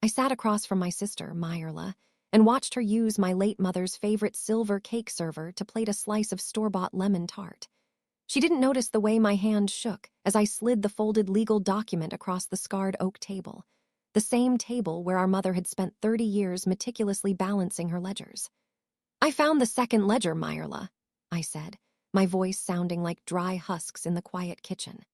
sat across from my sister, Myrla, and watched her use my late mother's favorite silver cake server to plate a slice of store-bought lemon tart. She didn't notice the way my hand shook as I slid the folded legal document across the scarred oak table, the same table where our mother had spent 30 years meticulously balancing her ledgers. "I found the second ledger, Myrla," I said, my voice sounding like dry husks in the quiet kitchen.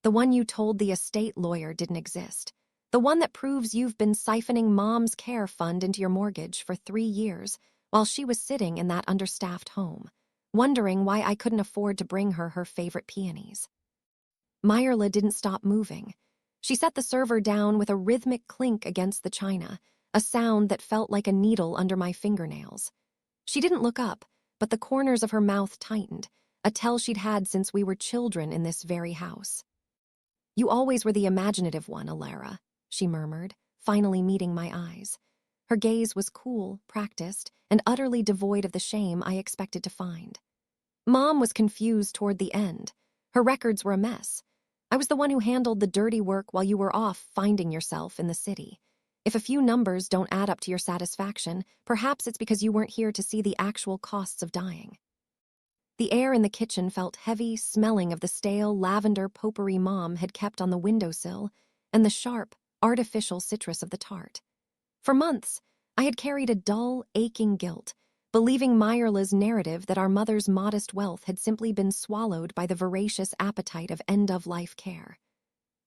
"The one you told the estate lawyer didn't exist. The one that proves you've been siphoning Mom's care fund into your mortgage for 3 years while she was sitting in that understaffed home, wondering why I couldn't afford to bring her her favorite peonies." Myrla didn't stop moving. She set the server down with a rhythmic clink against the china, a sound that felt like a needle under my fingernails. She didn't look up, but the corners of her mouth tightened, a tell she'd had since we were children in this very house. "You always were the imaginative one, Alara," she murmured, finally meeting my eyes. Her gaze was cool, practiced, and utterly devoid of the shame I expected to find. Mom was confused toward the end. Her records were a mess. I was the one who handled the dirty work while you were off finding yourself in the city. If a few numbers don't add up to your satisfaction, perhaps it's because you weren't here to see the actual costs of dying. The air in the kitchen felt heavy, smelling of the stale lavender potpourri Mom had kept on the windowsill and the sharp, artificial citrus of the tart. For months, I had carried a dull, aching guilt, believing Myrla's narrative that our mother's modest wealth had simply been swallowed by the voracious appetite of end-of-life care.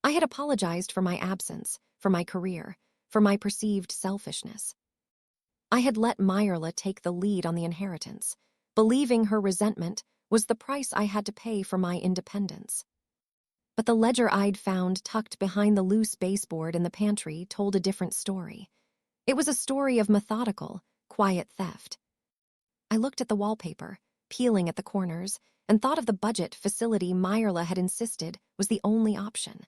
I had apologized for my absence, for my career, for my perceived selfishness. I had let Myrla take the lead on the inheritance, believing her resentment was the price I had to pay for my independence. But the ledger I'd found tucked behind the loose baseboard in the pantry told a different story. It was a story of methodical, quiet theft. I looked at the wallpaper, peeling at the corners, and thought of the budget facility Myrla had insisted was the only option.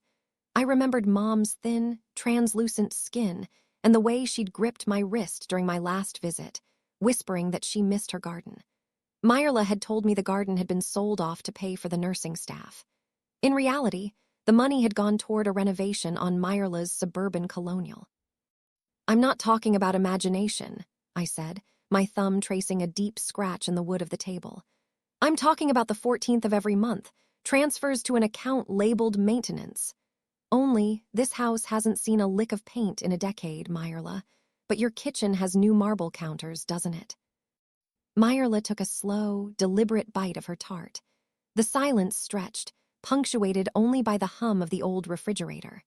I remembered Mom's thin, translucent skin and the way she'd gripped my wrist during my last visit, whispering that she missed her garden. Myrla had told me the garden had been sold off to pay for the nursing staff. In reality, the money had gone toward a renovation on Myrla's suburban colonial. "I'm not talking about imagination," I said, my thumb tracing a deep scratch in the wood of the table. "I'm talking about the 14th of every month, transfers to an account labeled maintenance. Only, this house hasn't seen a lick of paint in a decade, Myrla, but your kitchen has new marble counters, doesn't it?" Myrla took a slow, deliberate bite of her tart. The silence stretched, punctuated only by the hum of the old refrigerator.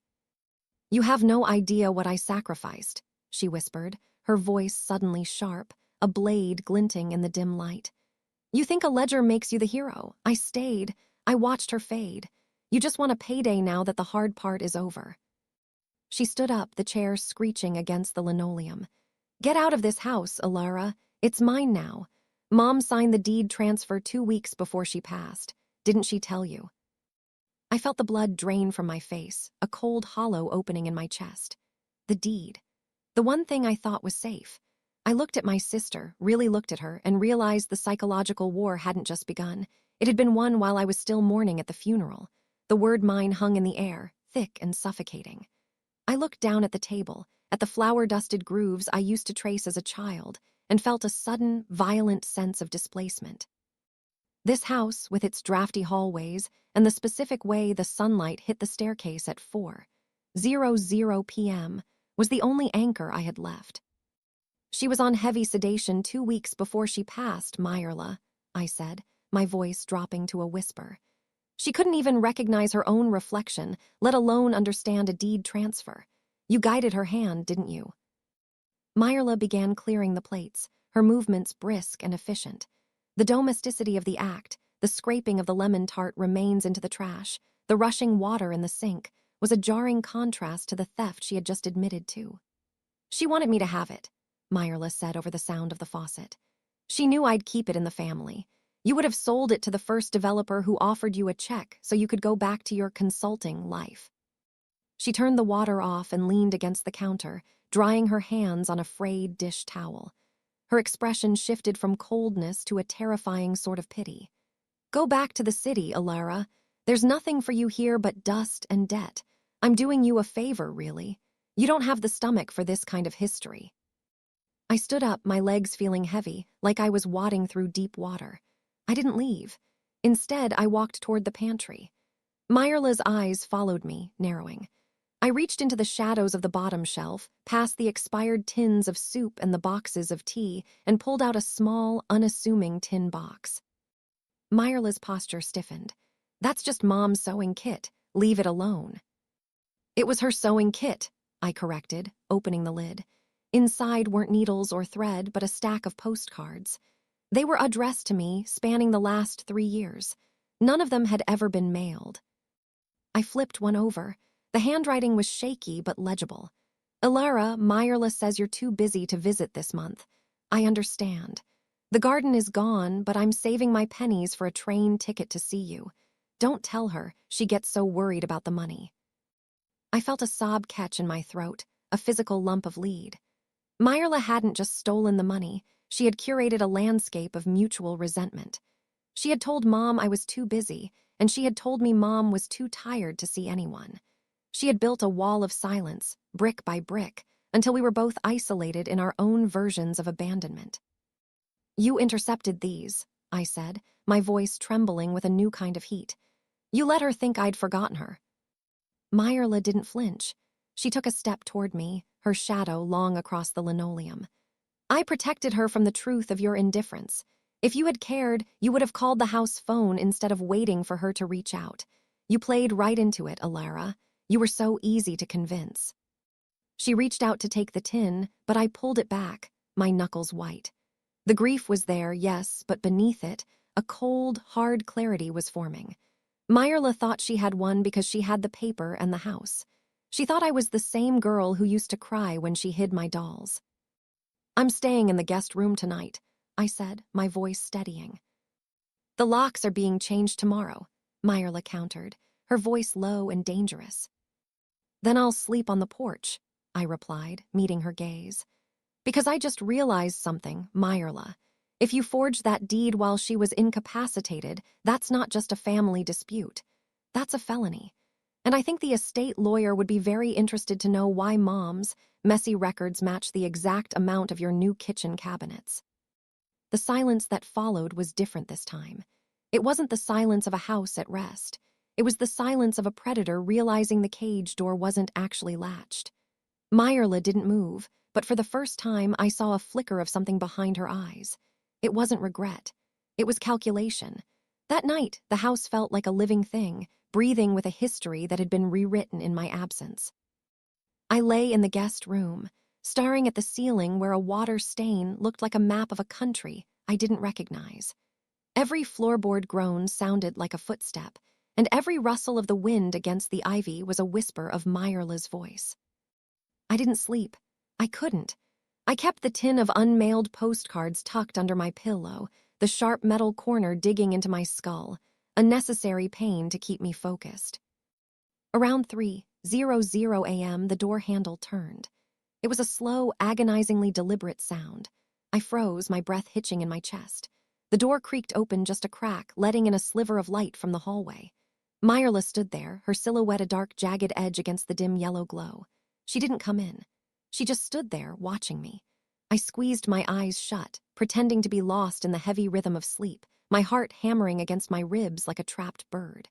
"You have no idea what I sacrificed," she whispered, her voice suddenly sharp, a blade glinting in the dim light. "You think a ledger makes you the hero. I stayed. I watched her fade. You just want a payday now that the hard part is over." She stood up, the chair screeching against the linoleum. "Get out of this house, Alara. It's mine now. Mom signed the deed transfer 2 weeks before she passed. Didn't she tell you?" I felt the blood drain from my face, a cold hollow opening in my chest. The deed. The one thing I thought was safe. I looked at my sister, really looked at her, and realized the psychological war hadn't just begun. It had been won while I was still mourning at the funeral. The word mine hung in the air, thick and suffocating. I looked down at the table, at the flour-dusted grooves I used to trace as a child, and felt a sudden, violent sense of displacement. This house, with its drafty hallways and the specific way the sunlight hit the staircase at 4:00 p.m., was the only anchor I had left. "She was on heavy sedation 2 weeks before she passed, Myrla," I said, my voice dropping to a whisper. "She couldn't even recognize her own reflection, let alone understand a deed transfer. You guided her hand, didn't you?" Myrla began clearing the plates, her movements brisk and efficient. The domesticity of the act, the scraping of the lemon tart remains into the trash, the rushing water in the sink, was a jarring contrast to the theft she had just admitted to. "She wanted me to have it," Myrla said over the sound of the faucet. "She knew I'd keep it in the family. You would have sold it to the first developer who offered you a check so you could go back to your consulting life." She turned the water off and leaned against the counter, drying her hands on a frayed dish towel. Her expression shifted from coldness to a terrifying sort of pity. "Go back to the city, Alara. There's nothing for you here but dust and debt. I'm doing you a favor, really. You don't have the stomach for this kind of history." I stood up, my legs feeling heavy, like I was wading through deep water. I didn't leave. Instead, I walked toward the pantry. Myrla's eyes followed me, narrowing. I reached into the shadows of the bottom shelf, past the expired tins of soup and the boxes of tea, and pulled out a small, unassuming tin box. Myrla's posture stiffened. "That's just Mom's sewing kit. Leave it alone." "It was her sewing kit," I corrected, opening the lid. Inside weren't needles or thread, but a stack of postcards. They were addressed to me, spanning the last 3 years. None of them had ever been mailed. I flipped one over. The handwriting was shaky but legible. "Alara, Myrla says you're too busy to visit this month. I understand. The garden is gone, but I'm saving my pennies for a train ticket to see you. Don't tell her, she gets so worried about the money." I felt a sob catch in my throat, a physical lump of lead. Myrla hadn't just stolen the money, she had curated a landscape of mutual resentment. She had told Mom I was too busy, and she had told me Mom was too tired to see anyone. She had built a wall of silence, brick by brick, until we were both isolated in our own versions of abandonment. "You intercepted these," I said, my voice trembling with a new kind of heat. "You let her think I'd forgotten her." Myrla didn't flinch. She took a step toward me, her shadow long across the linoleum. "I protected her from the truth of your indifference. If you had cared, you would have called the house phone instead of waiting for her to reach out. You played right into it, Alara. You were so easy to convince." She reached out to take the tin, but I pulled it back, my knuckles white. The grief was there, yes, but beneath it, a cold, hard clarity was forming. Myrla thought she had won because she had the paper and the house. She thought I was the same girl who used to cry when she hid my dolls. "I'm staying in the guest room tonight," I said, my voice steadying. "The locks are being changed tomorrow," Myrla countered, her voice low and dangerous. "Then I'll sleep on the porch," I replied, meeting her gaze. "Because I just realized something, Myrla. If you forged that deed while she was incapacitated, that's not just a family dispute. That's a felony. And I think the estate lawyer would be very interested to know why Mom's messy records match the exact amount of your new kitchen cabinets." The silence that followed was different this time. It wasn't the silence of a house at rest. It was the silence of a predator realizing the cage door wasn't actually latched. Myrla didn't move, but for the first time I saw a flicker of something behind her eyes. It wasn't regret. It was calculation. That night, the house felt like a living thing, breathing with a history that had been rewritten in my absence. I lay in the guest room, staring at the ceiling where a water stain looked like a map of a country I didn't recognize. Every floorboard groan sounded like a footstep, and every rustle of the wind against the ivy was a whisper of Myrla's voice. I didn't sleep. I couldn't. I kept the tin of unmailed postcards tucked under my pillow, the sharp metal corner digging into my skull, a necessary pain to keep me focused. Around 3:00 a.m., the door handle turned. It was a slow, agonizingly deliberate sound. I froze, my breath hitching in my chest. The door creaked open just a crack, letting in a sliver of light from the hallway. Myrla stood there, her silhouette a dark, jagged edge against the dim yellow glow. She didn't come in. She just stood there, watching me. I squeezed my eyes shut, pretending to be lost in the heavy rhythm of sleep, my heart hammering against my ribs like a trapped bird.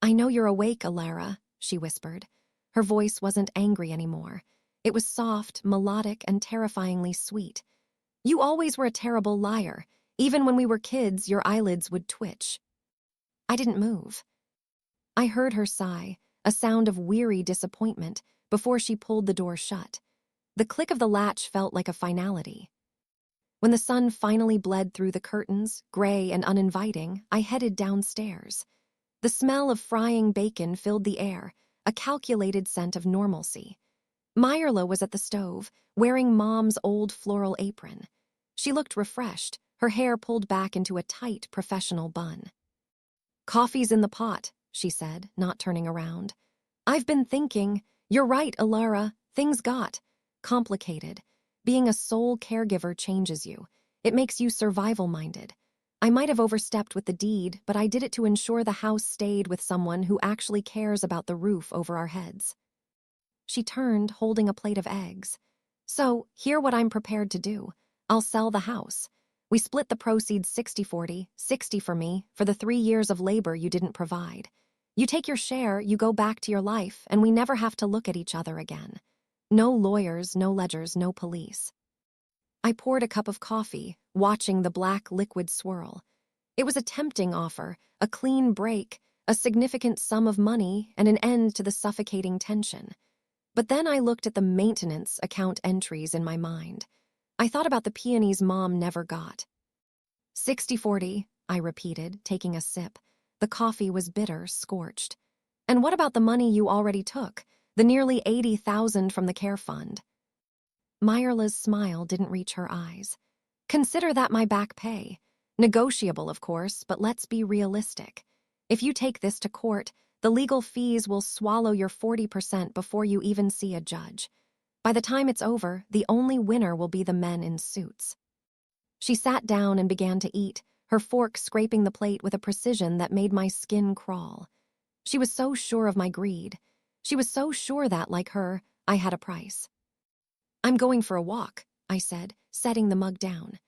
"I know you're awake, Alara," she whispered. Her voice wasn't angry anymore. It was soft, melodic, and terrifyingly sweet. "You always were a terrible liar. Even when we were kids, your eyelids would twitch." I didn't move. I heard her sigh, a sound of weary disappointment, before she pulled the door shut. The click of the latch felt like a finality. When the sun finally bled through the curtains, gray and uninviting, I headed downstairs. The smell of frying bacon filled the air, a calculated scent of normalcy. Myrla was at the stove, wearing Mom's old floral apron. She looked refreshed, her hair pulled back into a tight, professional bun. "Coffee's in the pot," she said, not turning around. "I've been thinking. You're right, Alara. Things got complicated. Being a sole caregiver changes you. It makes you survival-minded. I might have overstepped with the deed, but I did it to ensure the house stayed with someone who actually cares about the roof over our heads." She turned, holding a plate of eggs. So, hear what I'm prepared to do. I'll sell the house. We split the proceeds 60-40, 60 for me, for the 3 years of labor you didn't provide. You take your share, you go back to your life, and we never have to look at each other again. No lawyers, no ledgers, no police. I poured a cup of coffee, watching the black liquid swirl. It was a tempting offer, a clean break, a significant sum of money, and an end to the suffocating tension. But then I looked at the maintenance account entries in my mind. I thought about the peonies Mom never got. 60-40, I repeated, taking a sip. The coffee was bitter, scorched. And what about the money you already took? The nearly 80,000 from the care fund? Myrla's smile didn't reach her eyes. Consider that my back pay. Negotiable, of course, but let's be realistic. If you take this to court, the legal fees will swallow your 40% before you even see a judge. By the time it's over, the only winner will be the men in suits. She sat down and began to eat, her fork scraping the plate with a precision that made my skin crawl. She was so sure of my greed. She was so sure that, like her, I had a price. I'm going for a walk, I said, setting the mug down.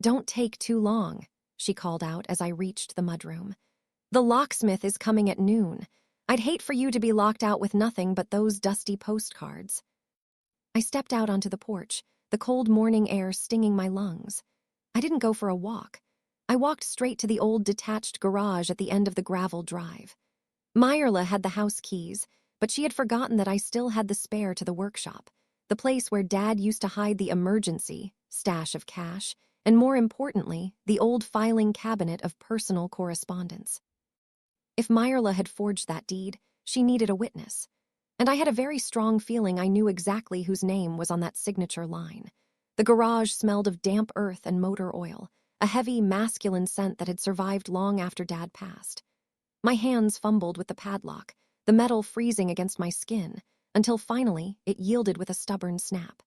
Don't take too long, she called out as I reached the mudroom. The locksmith is coming at noon. I'd hate for you to be locked out with nothing but those dusty postcards. I stepped out onto the porch, the cold morning air stinging my lungs. I didn't go for a walk. I walked straight to the old detached garage at the end of the gravel drive. Myrla had the house keys, but she had forgotten that I still had the spare to the workshop, the place where Dad used to hide the emergency stash of cash, and more importantly, the old filing cabinet of personal correspondence. If Myrla had forged that deed, she needed a witness. And I had a very strong feeling I knew exactly whose name was on that signature line. The garage smelled of damp earth and motor oil, a heavy, masculine scent that had survived long after Dad passed. My hands fumbled with the padlock, the metal freezing against my skin, until finally it yielded with a stubborn snap.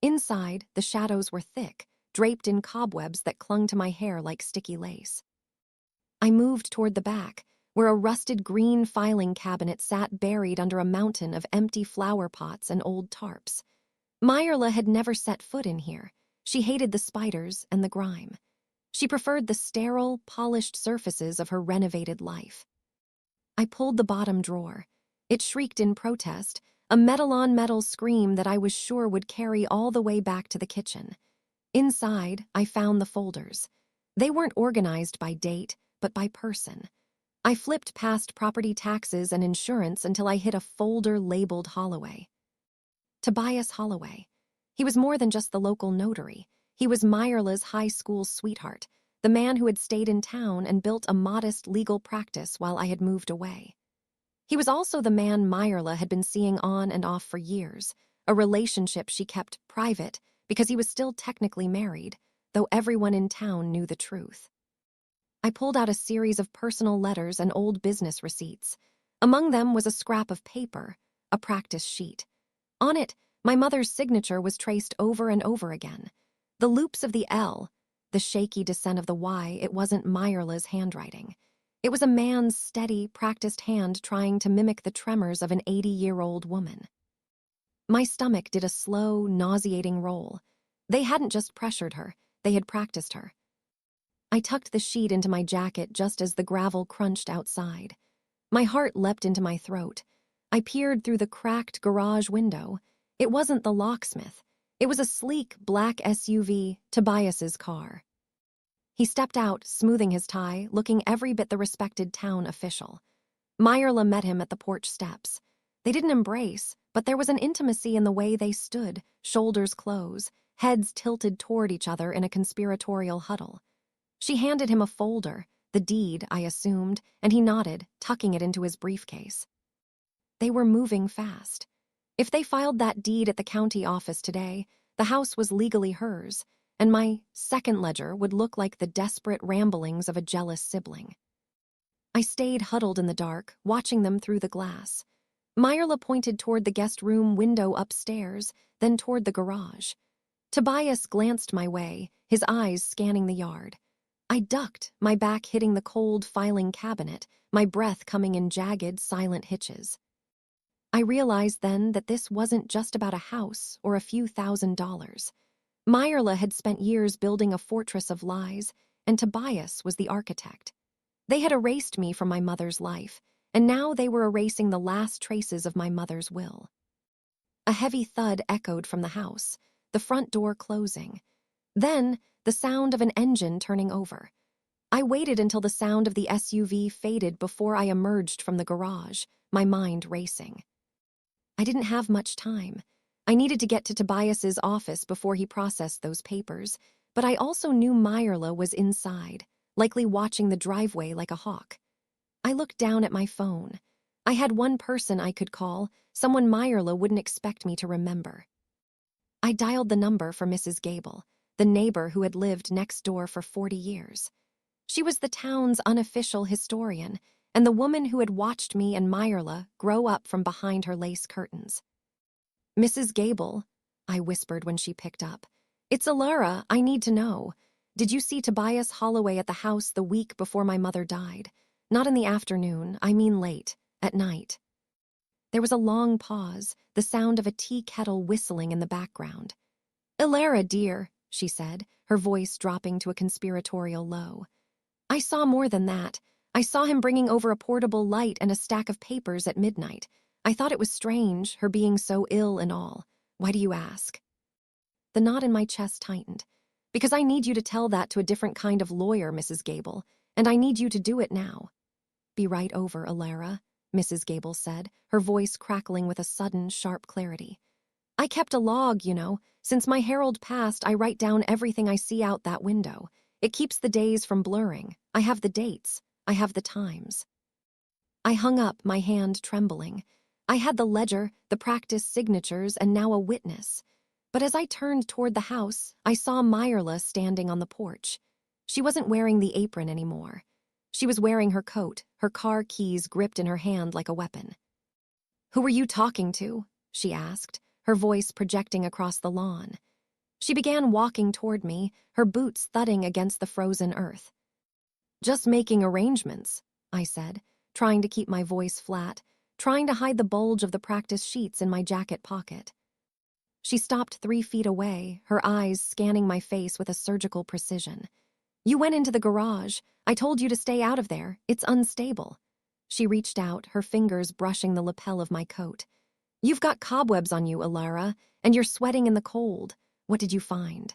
Inside, the shadows were thick, draped in cobwebs that clung to my hair like sticky lace. I moved toward the back, where a rusted green filing cabinet sat buried under a mountain of empty flower pots and old tarps. Myrla had never set foot in here. She hated the spiders and the grime. She preferred the sterile, polished surfaces of her renovated life. I pulled the bottom drawer. It shrieked in protest, a metal-on-metal scream that I was sure would carry all the way back to the kitchen. Inside, I found the folders. They weren't organized by date, but by person. I flipped past property taxes and insurance until I hit a folder labeled Holloway. Tobias Holloway. He was more than just the local notary. He was Myrla's high school sweetheart, the man who had stayed in town and built a modest legal practice while I had moved away. He was also the man Myrla had been seeing on and off for years, a relationship she kept private because he was still technically married, though everyone in town knew the truth. I pulled out a series of personal letters and old business receipts. Among them was a scrap of paper, a practice sheet. On it, my mother's signature was traced over and over again. The loops of the L, the shaky descent of the Y, it wasn't Myrla's handwriting. It was a man's steady, practiced hand trying to mimic the tremors of an 80-year-old woman. My stomach did a slow, nauseating roll. They hadn't just pressured her, they had practiced her. I tucked the sheet into my jacket just as the gravel crunched outside. My heart leapt into my throat. I peered through the cracked garage window. It wasn't the locksmith. It was a sleek, black SUV, Tobias's car. He stepped out, smoothing his tie, looking every bit the respected town official. Myrla met him at the porch steps. They didn't embrace, but there was an intimacy in the way they stood, shoulders close, heads tilted toward each other in a conspiratorial huddle. She handed him a folder, the deed, I assumed, and he nodded, tucking it into his briefcase. They were moving fast. If they filed that deed at the county office today, the house was legally hers, and my second ledger would look like the desperate ramblings of a jealous sibling. I stayed huddled in the dark, watching them through the glass. Myrla pointed toward the guest room window upstairs, then toward the garage. Tobias glanced my way, his eyes scanning the yard. I ducked, my back hitting the cold filing cabinet, my breath coming in jagged, silent hitches. I realized then that this wasn't just about a house or a few $1,000s. Meyerla had spent years building a fortress of lies, and Tobias was the architect. They had erased me from my mother's life, and now they were erasing the last traces of my mother's will. A heavy thud echoed from the house, the front door closing. Then, the sound of an engine turning over. I waited until the sound of the SUV faded before I emerged from the garage, my mind racing. I didn't have much time. I needed to get to Tobias's office before he processed those papers, but I also knew Meyerla was inside, likely watching the driveway like a hawk. I looked down at my phone. I had one person I could call, someone Meyerla wouldn't expect me to remember. I dialed the number for Mrs. Gable, the neighbor who had lived next door for 40 years. She was the town's unofficial historian, and the woman who had watched me and Meyerla grow up from behind her lace curtains. "Mrs. Gable," I whispered when she picked up. "It's Alara, I need to know. Did you see Tobias Holloway at the house the week before my mother died? Not in the afternoon, I mean late, at night." There was a long pause, the sound of a tea kettle whistling in the background. "Alara, dear," she said, her voice dropping to a conspiratorial low. "I saw more than that. I saw him bringing over a portable light and a stack of papers at midnight. I thought it was strange, her being so ill and all. Why do you ask?" The knot in my chest tightened. "Because I need you to tell that to a different kind of lawyer, Mrs. Gable, and I need you to do it now." "Be right over, Alara," Mrs. Gable said, her voice crackling with a sudden, sharp clarity. "I kept a log, you know. Since my Harold passed, I write down everything I see out that window. It keeps the days from blurring. I have the dates. I have the times." I hung up, my hand trembling. I had the ledger, the practice signatures, and now a witness. But as I turned toward the house, I saw Meyerla standing on the porch. She wasn't wearing the apron anymore. She was wearing her coat, her car keys gripped in her hand like a weapon. "Who were you talking to?" she asked, her voice projecting across the lawn. She began walking toward me, her boots thudding against the frozen earth. "Just making arrangements," I said, trying to keep my voice flat, trying to hide the bulge of the practice sheets in my jacket pocket. She stopped 3 feet away, her eyes scanning my face with a surgical precision. "You went into the garage. I told you to stay out of there. It's unstable." She reached out, her fingers brushing the lapel of my coat. "You've got cobwebs on you, Alara, and you're sweating in the cold. What did you find?"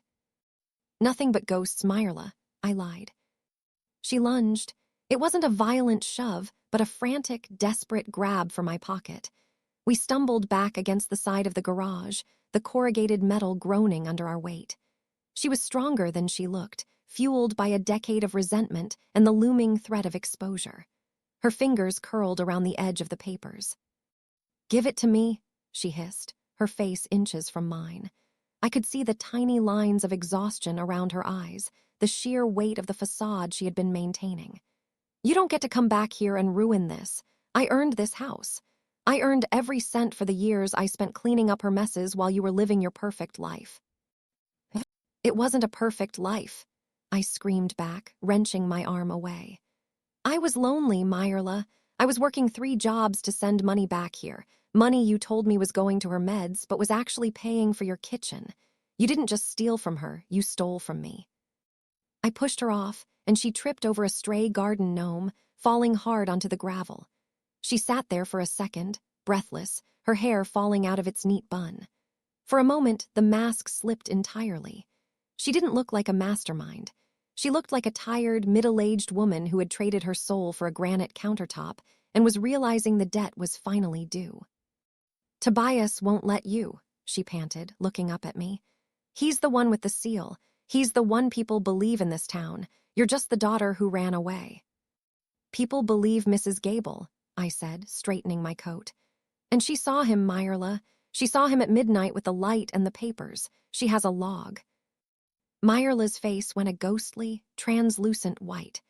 "Nothing but ghosts, Meyerla," I lied. She lunged. It wasn't a violent shove, but a frantic, desperate grab for my pocket. We stumbled back against the side of the garage, the corrugated metal groaning under our weight. She was stronger than she looked, fueled by a decade of resentment and the looming threat of exposure. Her fingers curled around the edge of the papers. "Give it to me," she hissed, her face inches from mine. I could see the tiny lines of exhaustion around her eyes, the sheer weight of the facade she had been maintaining. "You don't get to come back here and ruin this. I earned this house. I earned every cent for the years I spent cleaning up her messes while you were living your perfect life." "It wasn't a perfect life," I screamed back, wrenching my arm away. "I was lonely, Meyerla. I was working 3 jobs to send money back here. Money you told me was going to her meds, but was actually paying for your kitchen. You didn't just steal from her, you stole from me." I pushed her off, and she tripped over a stray garden gnome, falling hard onto the gravel. She sat there for a second, breathless, her hair falling out of its neat bun. For a moment, the mask slipped entirely. She didn't look like a mastermind. She looked like a tired, middle-aged woman who had traded her soul for a granite countertop and was realizing the debt was finally due. "Tobias won't let you," she panted, looking up at me. "He's the one with the seal. He's the one people believe in this town. You're just the daughter who ran away." "People believe Mrs. Gable," I said, straightening my coat. "And she saw him, Meyerla. She saw him at midnight with the light and the papers. She has a log." Meyerla's face went a ghostly, translucent white.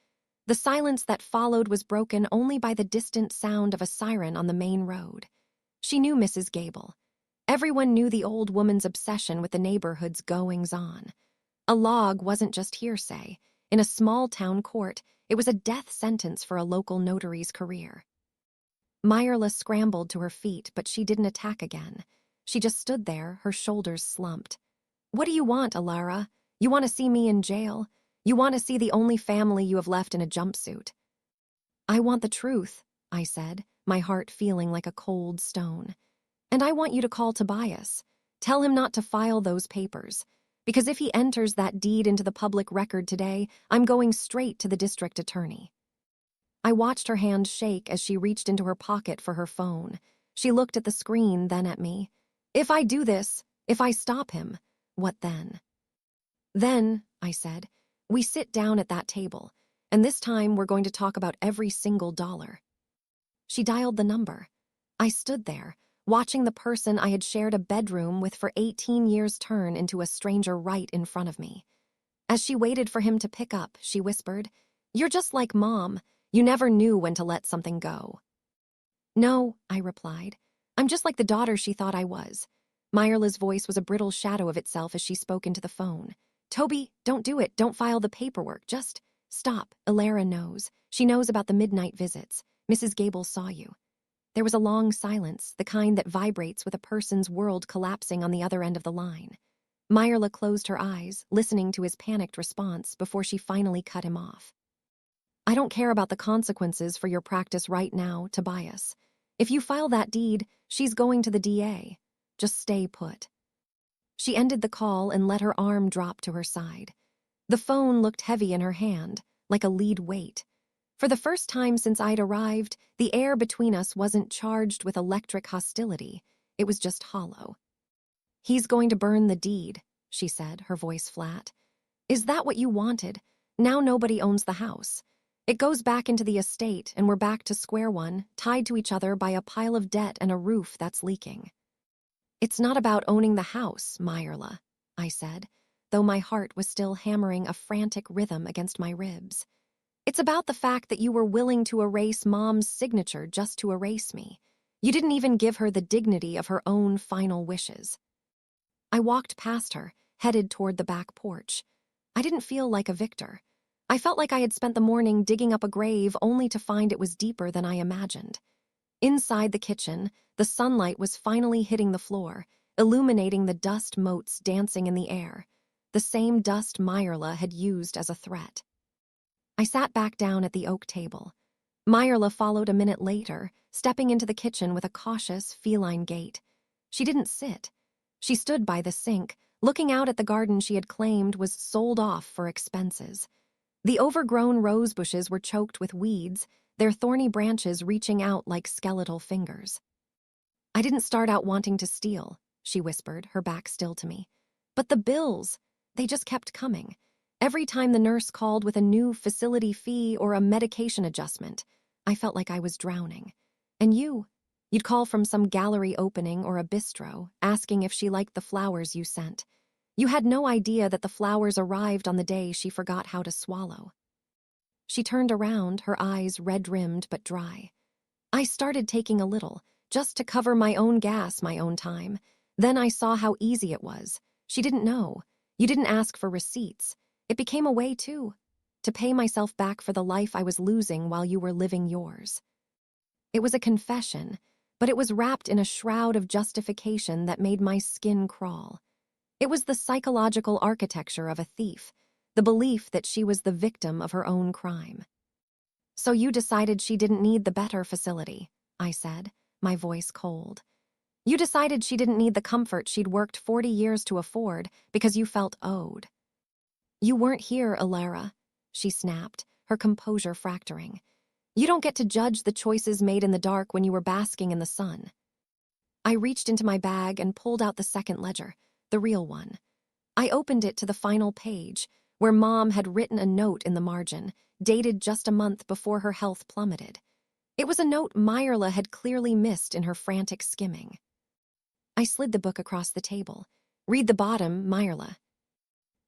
The silence that followed was broken only by the distant sound of a siren on the main road. She knew Mrs. Gable. Everyone knew the old woman's obsession with the neighborhood's goings-on. A log wasn't just hearsay. In a small-town court, it was a death sentence for a local notary's career. Myrla scrambled to her feet, but she didn't attack again. She just stood there, her shoulders slumped. What do you want, Alara? You want to see me in jail? You want to see the only family you have left in a jumpsuit? I want the truth, I said, my heart feeling like a cold stone. And I want you to call Tobias. Tell him not to file those papers. Because if he enters that deed into the public record today, I'm going straight to the district attorney. I watched her hand shake as she reached into her pocket for her phone. She looked at the screen, then at me. If I do this, if I stop him, what then? Then, I said, we sit down at that table, and this time we're going to talk about every single dollar. She dialed the number. I stood there, watching the person I had shared a bedroom with for 18 years turn into a stranger right in front of me. As she waited for him to pick up, she whispered, "You're just like Mom. You never knew when to let something go." "No," I replied. "I'm just like the daughter she thought I was." Myrla's voice was a brittle shadow of itself as she spoke into the phone. "Toby, don't do it. Don't file the paperwork. Just stop. Alara knows. She knows about the midnight visits. Mrs. Gable saw you." There was a long silence, the kind that vibrates with a person's world collapsing on the other end of the line. Myrla closed her eyes, listening to his panicked response before she finally cut him off. "I don't care about the consequences for your practice right now, Tobias. If you file that deed, she's going to the DA. Just stay put." She ended the call and let her arm drop to her side. The phone looked heavy in her hand, like a lead weight. For the first time since I'd arrived, the air between us wasn't charged with electric hostility. It was just hollow. "He's going to burn the deed," she said, her voice flat. "Is that what you wanted? Now nobody owns the house. It goes back into the estate, and we're back to square one, tied to each other by a pile of debt and a roof that's leaking." "It's not about owning the house, Myrla," I said, though my heart was still hammering a frantic rhythm against my ribs. "It's about the fact that you were willing to erase Mom's signature just to erase me. You didn't even give her the dignity of her own final wishes." I walked past her, headed toward the back porch. I didn't feel like a victor. I felt like I had spent the morning digging up a grave only to find it was deeper than I imagined. Inside the kitchen, the sunlight was finally hitting the floor, illuminating the dust motes dancing in the air, the same dust Myrla had used as a threat. I sat back down at the oak table. Myrla followed a minute later, stepping into the kitchen with a cautious, feline gait. She didn't sit. She stood by the sink, looking out at the garden she had claimed was sold off for expenses. The overgrown rose bushes were choked with weeds, their thorny branches reaching out like skeletal fingers. "I didn't start out wanting to steal," she whispered, her back still to me. "But the bills, they just kept coming. Every time the nurse called with a new facility fee or a medication adjustment, I felt like I was drowning. And you'd call from some gallery opening or a bistro, asking if she liked the flowers you sent. You had no idea that the flowers arrived on the day she forgot how to swallow." She turned around, her eyes red-rimmed but dry. "I started taking a little, just to cover my own gas my own time. Then I saw how easy it was. She didn't know. You didn't ask for receipts. It became a way, too, to pay myself back for the life I was losing while you were living yours." It was a confession, but it was wrapped in a shroud of justification that made my skin crawl. It was the psychological architecture of a thief, the belief that she was the victim of her own crime. "So you decided she didn't need the better facility," I said, my voice cold. "You decided she didn't need the comfort she'd worked 40 years to afford because you felt owed." "You weren't here, Alara," she snapped, her composure fracturing. "You don't get to judge the choices made in the dark when you were basking in the sun." I reached into my bag and pulled out the second ledger, the real one. I opened it to the final page, where Mom had written a note in the margin, dated just a month before her health plummeted. It was a note Myrla had clearly missed in her frantic skimming. I slid the book across the table. "Read the bottom, Myrla."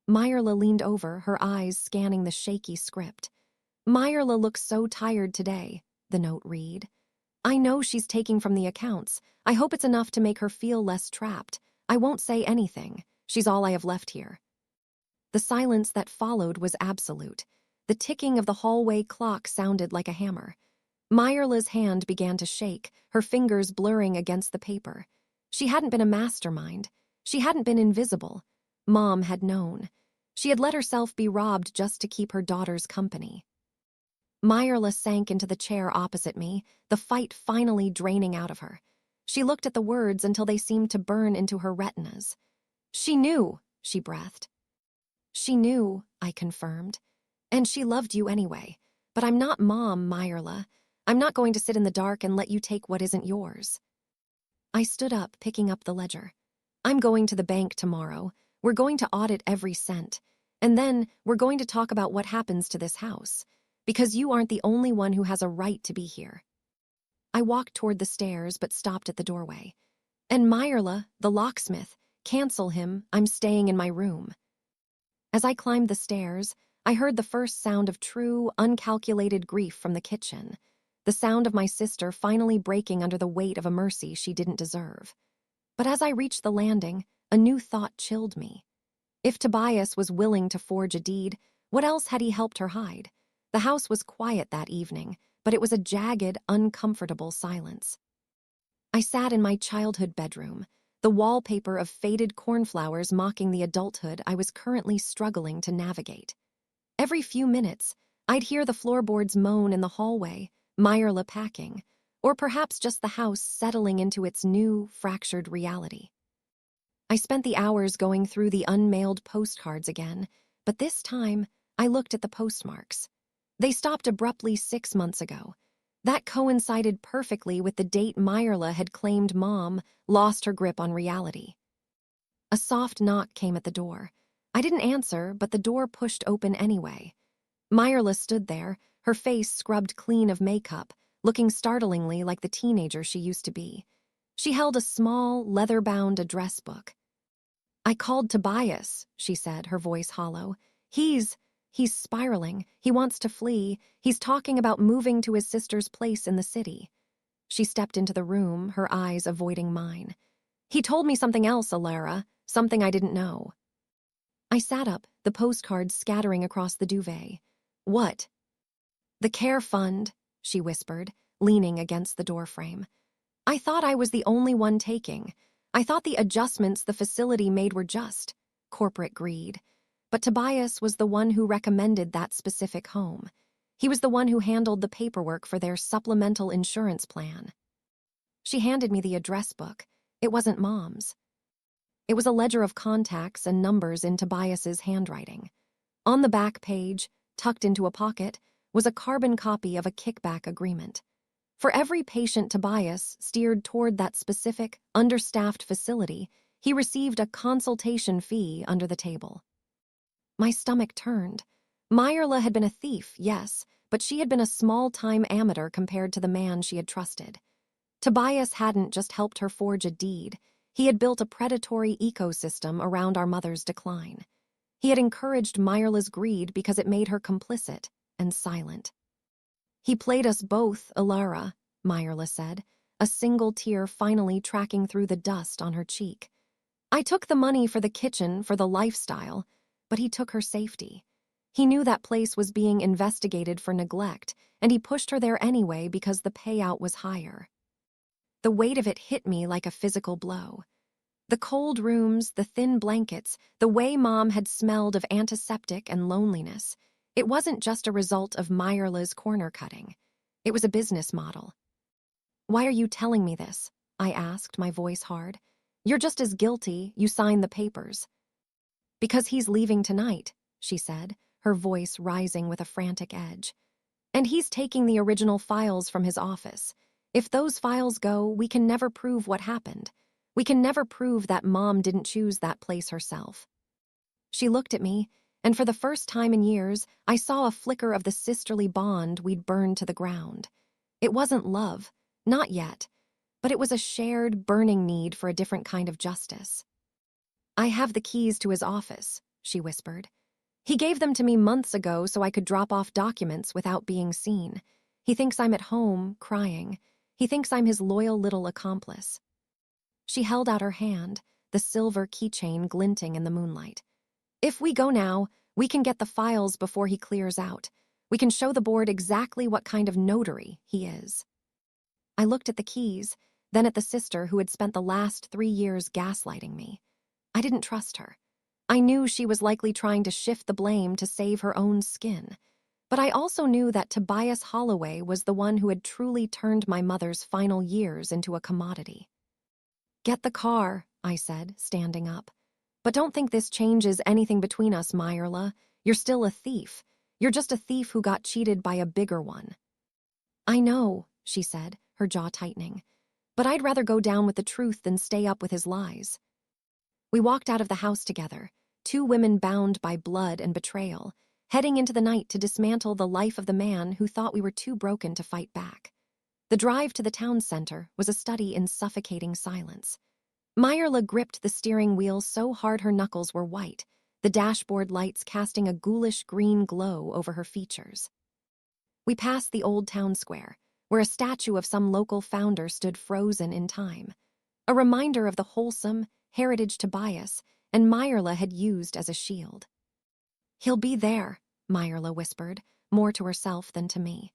Myrla leaned over, her eyes scanning the shaky script. "Myrla looks so tired today," the note read. "I know she's taking from the accounts. I hope it's enough to make her feel less trapped. I won't say anything. She's all I have left here." The silence that followed was absolute. The ticking of the hallway clock sounded like a hammer. Myrla's hand began to shake, her fingers blurring against the paper. She hadn't been a mastermind. She hadn't been invisible. Mom had known. She had let herself be robbed just to keep her daughter's company. Myrla sank into the chair opposite me, the fight finally draining out of her. She looked at the words until they seemed to burn into her retinas. She knew, she breathed. She knew, I confirmed. And she loved you anyway. But I'm not Mom, Myrla. I'm not going to sit in the dark and let you take what isn't yours. I stood up, picking up the ledger. I'm going to the bank tomorrow. We're going to audit every cent. And then we're going to talk about what happens to this house. Because you aren't the only one who has a right to be here. I walked toward the stairs but stopped at the doorway. And Myrla, the locksmith, cancel him, I'm staying in my room. As I climbed the stairs, I heard the first sound of true, uncalculated grief from the kitchen. The sound of my sister finally breaking under the weight of a mercy she didn't deserve. But as I reached the landing, a new thought chilled me. If Tobias was willing to forge a deed, what else had he helped her hide? The house was quiet that evening, but it was a jagged, uncomfortable silence. I sat in my childhood bedroom, the wallpaper of faded cornflowers mocking the adulthood I was currently struggling to navigate. Every few minutes, I'd hear the floorboards moan in the hallway, Myrla packing, or perhaps just the house settling into its new, fractured reality. I spent the hours going through the unmailed postcards again, but this time, I looked at the postmarks. They stopped abruptly 6 months ago. That coincided perfectly with the date Myrla had claimed Mom lost her grip on reality. A soft knock came at the door. I didn't answer, but the door pushed open anyway. Myrla stood there, her face scrubbed clean of makeup, looking startlingly like the teenager she used to be. She held a small, leather-bound address book. I called Tobias, she said, her voice hollow. He's spiraling. He wants to flee. He's talking about moving to his sister's place in the city. She stepped into the room, her eyes avoiding mine. He told me something else, Alara, something I didn't know. I sat up, the postcards scattering across the duvet. What? The care fund, she whispered, leaning against the doorframe. I thought I was the only one taking. I thought the adjustments the facility made were just corporate greed. But Tobias was the one who recommended that specific home. He was the one who handled the paperwork for their supplemental insurance plan. She handed me the address book. It wasn't Mom's. It was a ledger of contacts and numbers in Tobias's handwriting. On the back page, tucked into a pocket, was a carbon copy of a kickback agreement. For every patient Tobias steered toward that specific, understaffed facility, he received a consultation fee under the table. My stomach turned. Myrla had been a thief, yes, but she had been a small-time amateur compared to the man she had trusted. Tobias hadn't just helped her forge a deed. He had built a predatory ecosystem around our mother's decline. He had encouraged Myrla's greed because it made her complicit and silent. He played us both, Alara, Myrla said, a single tear finally tracking through the dust on her cheek. I took the money for the kitchen, for the lifestyle, but he took her safety. He knew that place was being investigated for neglect, and he pushed her there anyway because the payout was higher. The weight of it hit me like a physical blow. The cold rooms, the thin blankets, the way Mom had smelled of antiseptic and loneliness. It wasn't just a result of Myrla's corner cutting. It was a business model. Why are you telling me this? I asked, my voice hard. You're just as guilty. You signed the papers. Because he's leaving tonight, she said, her voice rising with a frantic edge. And he's taking the original files from his office. If those files go, we can never prove what happened. We can never prove that Mom didn't choose that place herself. She looked at me, and for the first time in years, I saw a flicker of the sisterly bond we'd burned to the ground. It wasn't love, not yet, but it was a shared, burning need for a different kind of justice. I have the keys to his office, she whispered. He gave them to me months ago so I could drop off documents without being seen. He thinks I'm at home, crying. He thinks I'm his loyal little accomplice. She held out her hand, the silver keychain glinting in the moonlight. If we go now, we can get the files before he clears out. We can show the board exactly what kind of notary he is." I looked at the keys, then at the sister who had spent the last 3 years gaslighting me. I didn't trust her. I knew she was likely trying to shift the blame to save her own skin. But I also knew that Tobias Holloway was the one who had truly turned my mother's final years into a commodity. "Get the car," I said, standing up. "But don't think this changes anything between us, Meyerla. You're still a thief. You're just a thief who got cheated by a bigger one." "I know," she said, her jaw tightening. "But I'd rather go down with the truth than stay up with his lies." We walked out of the house together, 2 women bound by blood and betrayal, heading into the night to dismantle the life of the man who thought we were too broken to fight back. The drive to the town center was a study in suffocating silence. Meyerla gripped the steering wheel so hard her knuckles were white, the dashboard lights casting a ghoulish green glow over her features. We passed the old town square, where a statue of some local founder stood frozen in time, a reminder of the wholesome heritage Tobias and Meyerla had used as a shield. "He'll be there," Meyerla whispered, more to herself than to me.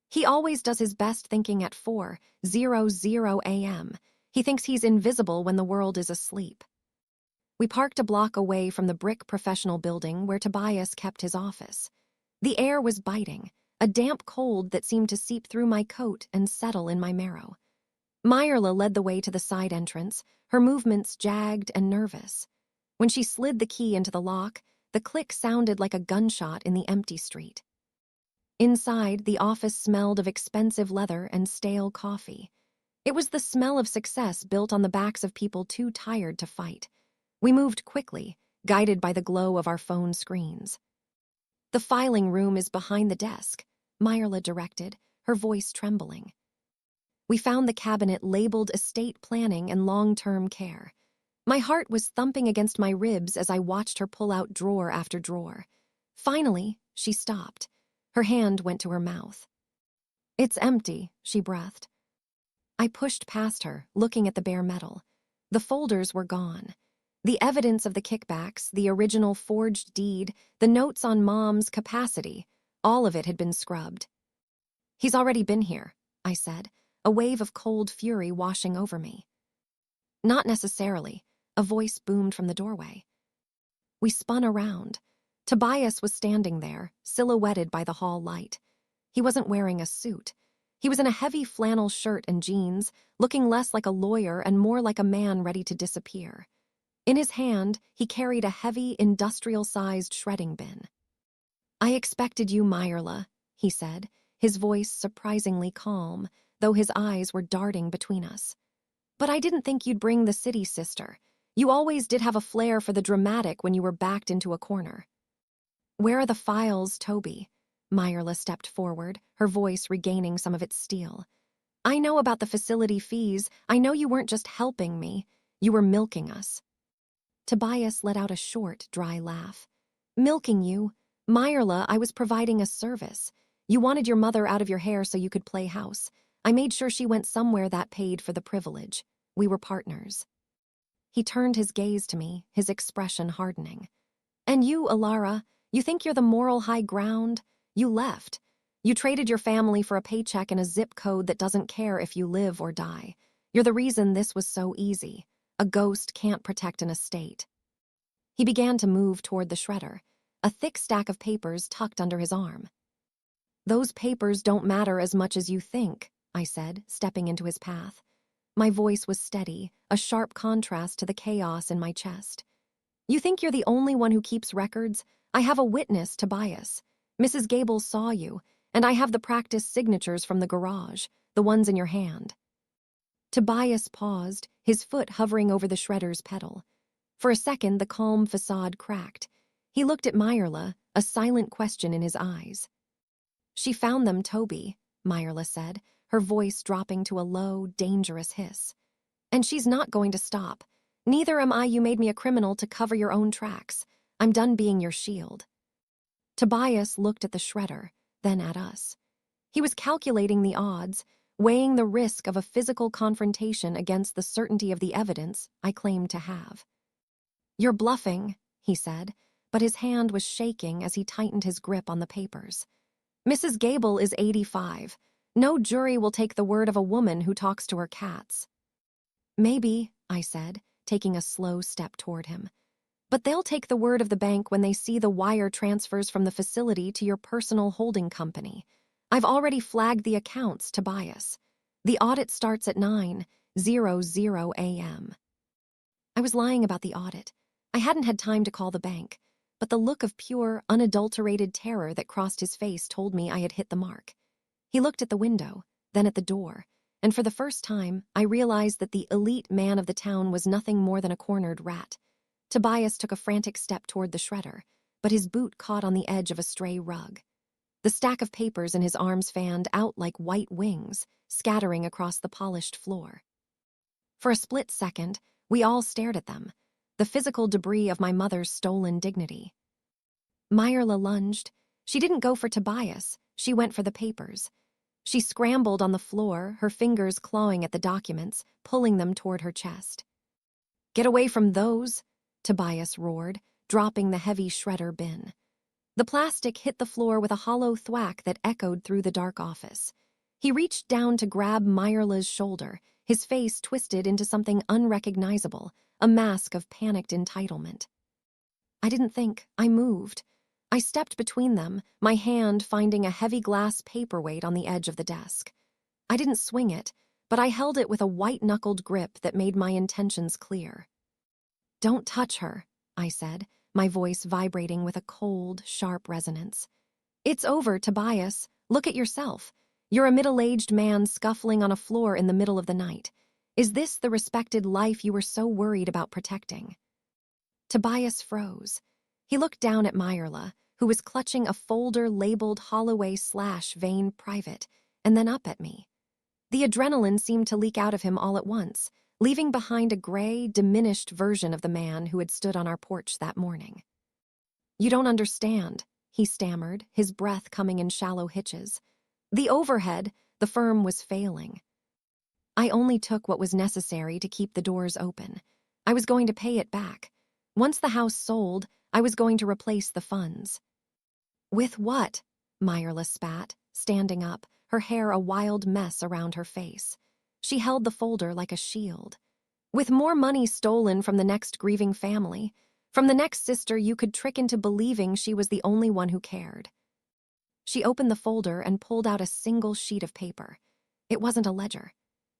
"He always does his best thinking at 4:00 a.m. He thinks he's invisible when the world is asleep." We parked a block away from the brick professional building where Tobias kept his office. The air was biting, a damp cold that seemed to seep through my coat and settle in my marrow. Meyerla led the way to the side entrance, her movements jagged and nervous. When she slid the key into the lock, the click sounded like a gunshot in the empty street. Inside, the office smelled of expensive leather and stale coffee. It was the smell of success built on the backs of people too tired to fight. We moved quickly, guided by the glow of our phone screens. "The filing room is behind the desk," Meyerla directed, her voice trembling. We found the cabinet labeled estate planning and long-term care. My heart was thumping against my ribs as I watched her pull out drawer after drawer. Finally, she stopped. Her hand went to her mouth. "It's empty," she breathed. I pushed past her, looking at the bare metal. The folders were gone. The evidence of the kickbacks, the original forged deed, the notes on Mom's capacity, all of it had been scrubbed. "He's already been here," I said, a wave of cold fury washing over me. "Not necessarily," a voice boomed from the doorway. We spun around. Tobias was standing there, silhouetted by the hall light. He wasn't wearing a suit. He was in a heavy flannel shirt and jeans, looking less like a lawyer and more like a man ready to disappear. In his hand, he carried a heavy, industrial-sized shredding bin. "I expected you, Meyerla," he said, his voice surprisingly calm, though his eyes were darting between us. "But I didn't think you'd bring the city sister. You always did have a flair for the dramatic when you were backed into a corner." "Where are the files, Toby?" Meyerla stepped forward, her voice regaining some of its steel. "I know about the facility fees. I know you weren't just helping me. You were milking us." Tobias let out a short, dry laugh. "Milking you? Meyerla, I was providing a service. You wanted your mother out of your hair so you could play house. I made sure she went somewhere that paid for the privilege. We were partners." He turned his gaze to me, his expression hardening. "And you, Alara, you think you're the moral high ground? You left. You traded your family for a paycheck and a zip code that doesn't care if you live or die. You're the reason this was so easy. A ghost can't protect an estate." He began to move toward the shredder, a thick stack of papers tucked under his arm. "Those papers don't matter as much as you think," I said, stepping into his path. My voice was steady, a sharp contrast to the chaos in my chest. "You think you're the only one who keeps records? I have a witness, Tobias. Mrs. Gable saw you, and I have the practice signatures from the garage, the ones in your hand." Tobias paused, his foot hovering over the shredder's pedal. For a second, the calm facade cracked. He looked at Meyerla, a silent question in his eyes. "She found them, Toby," Meyerla said, her voice dropping to a low, dangerous hiss. "And she's not going to stop. Neither am I. You made me a criminal to cover your own tracks. I'm done being your shield." Tobias looked at the shredder, then at us. He was calculating the odds, weighing the risk of a physical confrontation against the certainty of the evidence I claimed to have. "You're bluffing," he said, but his hand was shaking as he tightened his grip on the papers. Mrs. Gable is 85. No jury will take the word of a woman who talks to her cats. Maybe, I said, taking a slow step toward him. But they'll take the word of the bank when they see the wire transfers from the facility to your personal holding company. I've already flagged the accounts, Tobias. The audit starts at 9:00 a.m. I was lying about the audit. I hadn't had time to call the bank, but the look of pure, unadulterated terror that crossed his face told me I had hit the mark. He looked at the window, then at the door, and for the first time, I realized that the elite man of the town was nothing more than a cornered rat. Tobias took a frantic step toward the shredder, but his boot caught on the edge of a stray rug. The stack of papers in his arms fanned out like white wings, scattering across the polished floor. For a split second, we all stared at them, the physical debris of my mother's stolen dignity. Myrla lunged. She didn't go for Tobias, she went for the papers. She scrambled on the floor, her fingers clawing at the documents, pulling them toward her chest. "Get away from those," Tobias roared, dropping the heavy shredder bin. The plastic hit the floor with a hollow thwack that echoed through the dark office. He reached down to grab Myrla's shoulder, his face twisted into something unrecognizable, a mask of panicked entitlement. I didn't think, I moved. I stepped between them, my hand finding a heavy glass paperweight on the edge of the desk. I didn't swing it, but I held it with a white-knuckled grip that made my intentions clear. "Don't touch her," I said, my voice vibrating with a cold, sharp resonance. "It's over, Tobias. Look at yourself. You're a middle-aged man scuffling on a floor in the middle of the night. Is this the respected life you were so worried about protecting?" Tobias froze. He looked down at Myrla, who was clutching a folder labeled Holloway/Vein Private, and then up at me. The adrenaline seemed to leak out of him all at once, leaving behind a gray, diminished version of the man who had stood on our porch that morning. "You don't understand," he stammered, his breath coming in shallow hitches. "The overhead, the firm was failing. I only took what was necessary to keep the doors open. I was going to pay it back. Once the house sold, I was going to replace the funds." "With what?" Myrla spat, standing up, her hair a wild mess around her face. She held the folder like a shield. "With more money stolen from the next grieving family, from the next sister you could trick into believing she was the only one who cared." She opened the folder and pulled out a single sheet of paper. It wasn't a ledger.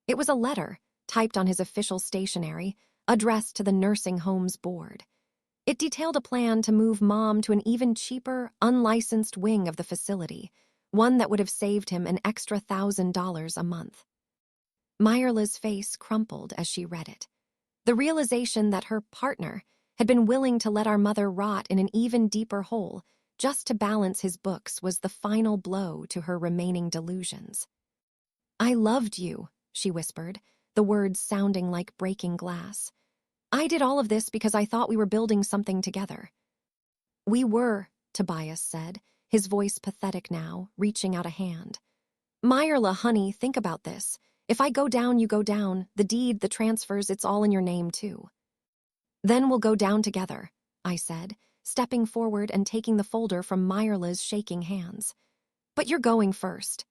It was a letter, typed on his official stationery, addressed to the nursing home's board. It detailed a plan to move Mom to an even cheaper, unlicensed wing of the facility, one that would have saved him an extra $1,000 a month. Myrla's face crumpled as she read it. The realization that her partner had been willing to let our mother rot in an even deeper hole just to balance his books was the final blow to her remaining delusions. "I loved you," she whispered, the words sounding like breaking glass. "I did all of this because I thought we were building something together." "We were," Tobias said, his voice pathetic now, reaching out a hand. "Myrla, honey, think about this. If I go down, you go down. The deed, the transfers, it's all in your name, too." "Then we'll go down together," I said, stepping forward and taking the folder from Myrla's shaking hands. "But you're going first."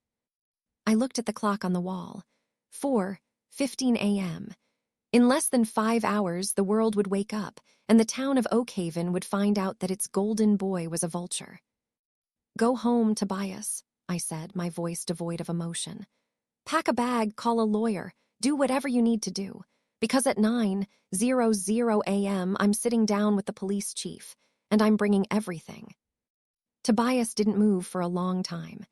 I looked at the clock on the wall. 4:15 a.m. In less than 5 hours, the world would wake up, and the town of Oakhaven would find out that its golden boy was a vulture. "Go home, Tobias," I said, my voice devoid of emotion. "Pack a bag, call a lawyer, do whatever you need to do. Because at 9:00 a.m. I'm sitting down with the police chief, and I'm bringing everything." Tobias didn't move for a long time.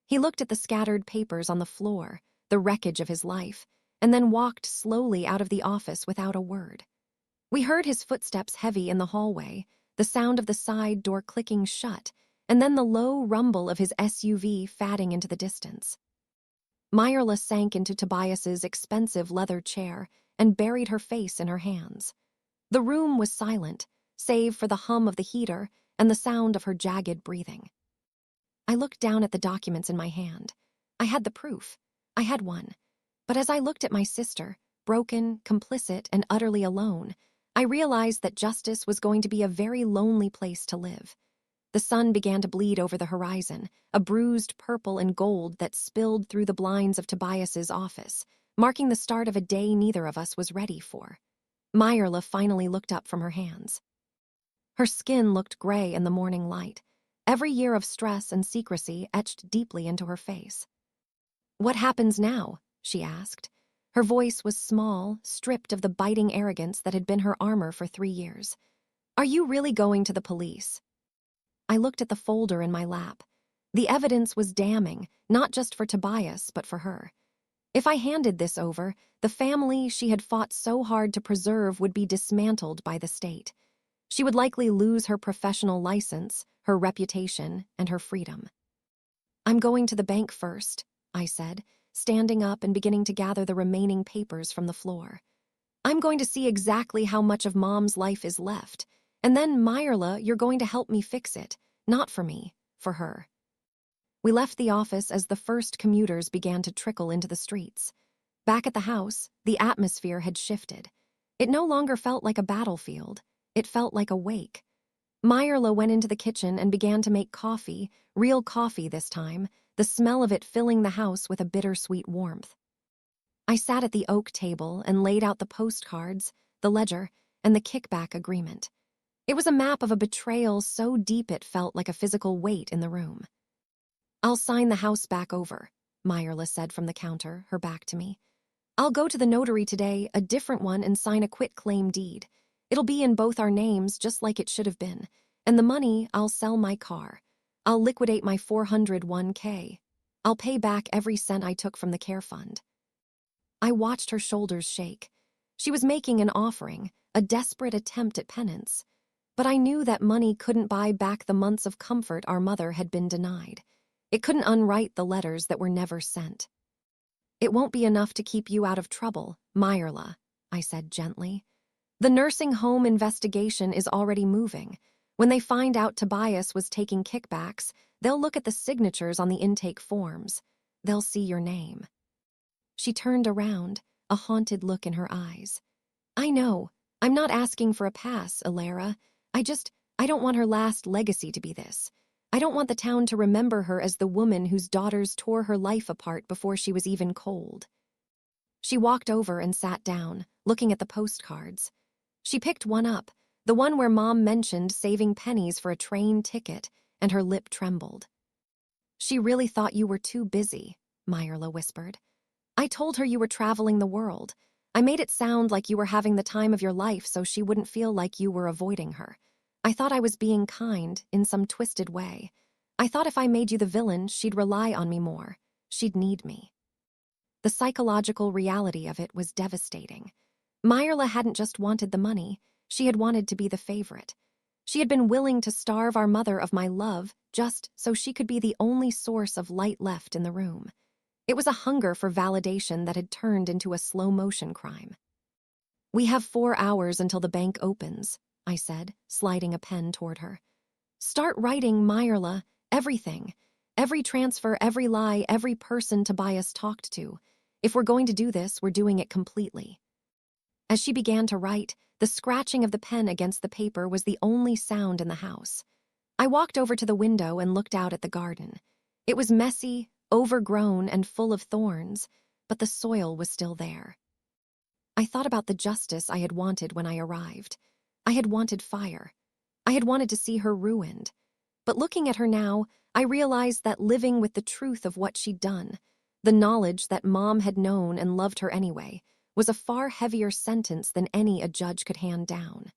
He looked at the scattered papers on the floor, the wreckage of his life, and then walked slowly out of the office without a word. We heard his footsteps heavy in the hallway, the sound of the side door clicking shut, and then the low rumble of his SUV fatting into the distance. Myrla sank into Tobias's expensive leather chair and buried her face in her hands. The room was silent, save for the hum of the heater and the sound of her jagged breathing. I looked down at the documents in my hand. I had the proof. I had one. But as I looked at my sister, broken, complicit, and utterly alone, I realized that justice was going to be a very lonely place to live. The sun began to bleed over the horizon, a bruised purple and gold that spilled through the blinds of Tobias's office, marking the start of a day neither of us was ready for. Myrla finally looked up from her hands. Her skin looked gray in the morning light, every year of stress and secrecy etched deeply into her face. "What happens now?" she asked. Her voice was small, stripped of the biting arrogance that had been her armor for 3 years. "Are you really going to the police?" I looked at the folder in my lap. The evidence was damning, not just for Tobias, but for her. If I handed this over, the family she had fought so hard to preserve would be dismantled by the state. She would likely lose her professional license, her reputation, and her freedom. "I'm going to the bank first," I said, standing up and beginning to gather the remaining papers from the floor. "I'm going to see exactly how much of Mom's life is left. And then, Myrla, you're going to help me fix it. Not for me, for her." We left the office as the first commuters began to trickle into the streets. Back at the house, the atmosphere had shifted. It no longer felt like a battlefield. It felt like a wake. Myrla went into the kitchen and began to make coffee, real coffee this time, the smell of it filling the house with a bittersweet warmth. I sat at the oak table and laid out the postcards, the ledger, and the kickback agreement. It was a map of a betrayal so deep it felt like a physical weight in the room. "I'll sign the house back over," Myrla said from the counter, her back to me. "I'll go to the notary today, a different one, and sign a quitclaim deed. It'll be in both our names, just like it should have been. And the money, I'll sell my car. I'll liquidate my 401k. I'll pay back every cent I took from the care fund." I watched her shoulders shake. She was making an offering, a desperate attempt at penance. But I knew that money couldn't buy back the months of comfort our mother had been denied. It couldn't unwrite the letters that were never sent. "It won't be enough to keep you out of trouble, Myrla," I said gently. "The nursing home investigation is already moving. When they find out Tobias was taking kickbacks, they'll look at the signatures on the intake forms. They'll see your name." She turned around, a haunted look in her eyes. "I know. I'm not asking for a pass, Alara. I don't want her last legacy to be this. I don't want the town to remember her as the woman whose daughters tore her life apart before she was even cold." She walked over and sat down, looking at the postcards. She picked one up, the one where Mom mentioned saving pennies for a train ticket, and her lip trembled. "She really thought you were too busy," Myrla whispered. "I told her you were traveling the world. I made it sound like you were having the time of your life so she wouldn't feel like you were avoiding her. I thought I was being kind in some twisted way. I thought if I made you the villain, she'd rely on me more. She'd need me." The psychological reality of it was devastating. Myrla hadn't just wanted the money, she had wanted to be the favorite. She had been willing to starve our mother of my love just so she could be the only source of light left in the room. It was a hunger for validation that had turned into a slow-motion crime. "We have 4 hours until the bank opens," I said, sliding a pen toward her. "Start writing, Myrla, everything. Every transfer, every lie, every person Tobias talked to. If we're going to do this, we're doing it completely." As she began to write, the scratching of the pen against the paper was the only sound in the house. I walked over to the window and looked out at the garden. It was messy, overgrown, and full of thorns, but the soil was still there. I thought about the justice I had wanted when I arrived. I had wanted fire. I had wanted to see her ruined. But looking at her now, I realized that living with the truth of what she'd done, the knowledge that Mom had known and loved her anyway, was a far heavier sentence than any a judge could hand down.